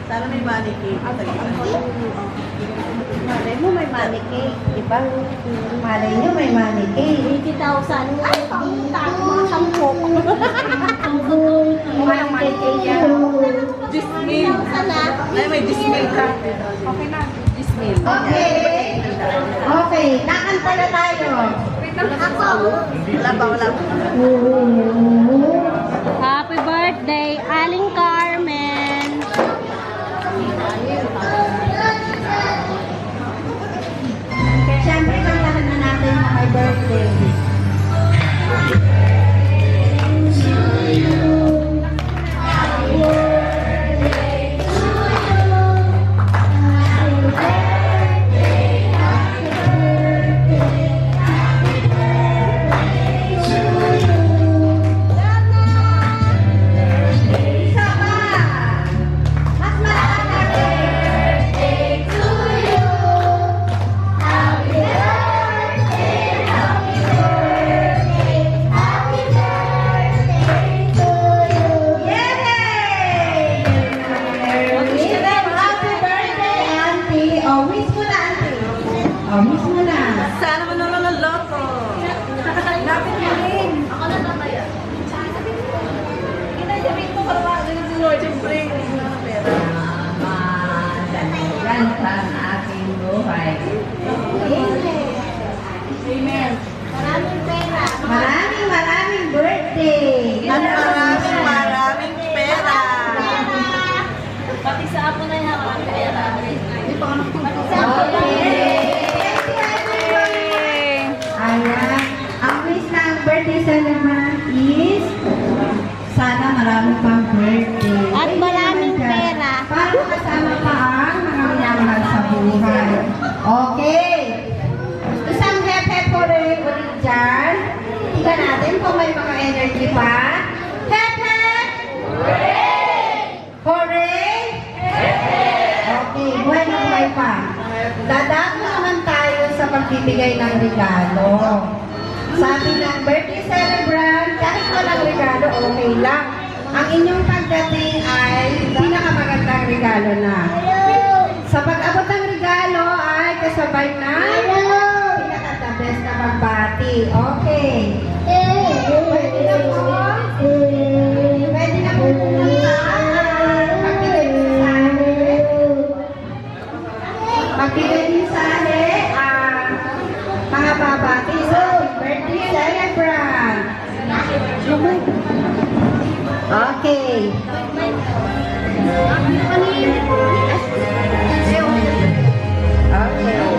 Sana may money cake. Malay mo may money cake. Diba? Malay nyo may money cake. 80,000. Ay, mga sampo. Walang money cake yan. Dismil. Ay, may dismil ka. Okay na. Dismil. Okay. Okay. Nakanta na tayo. Wala ba, wala ba? Happy birthday, Aling Carmen. Siyempre, kantahan na natin na may birthday. Miss mo na. Sana manalo ng loto. Lapit mo rin. Ako na mamaya. Ginagaling mo para makagaling si Lord. Siyempre, hindi na pera. Ganda ang aking buhay. Amen. Maraming pera. Maraming birthday. At maraming pera. Pati sa apo na yan, maraming pera. Hindi pa ka nakukulong. Okay. Ayan. Ang wish ng birthday celebrant is sana marami pang birthday. At maraming pera. Para makasama pa ang mga minamahal sa buhay. Okay. Isang hep-hep hooray ulit dyan. Tingnan natin kung may mga energy pa. Hep-hep! Hooray! Hooray! Okay, buhay na buhay pa. Dadako naman tayo sa pagbibigay ng regalo. Sabi ng birthday celebrant, kahit walang regalo, okay lang. Ang inyong pagdating ay pinakamagandang regalo na. Sa pag-abot ng regalo ay kasabay na pinaka-the best na pagbati. Okay. Pwede na po. Pwede na po pumunta. Magbigay mensahe. Magbigay mensahe ang mga babati sa birthday celebrant. Okay. Happy birthday.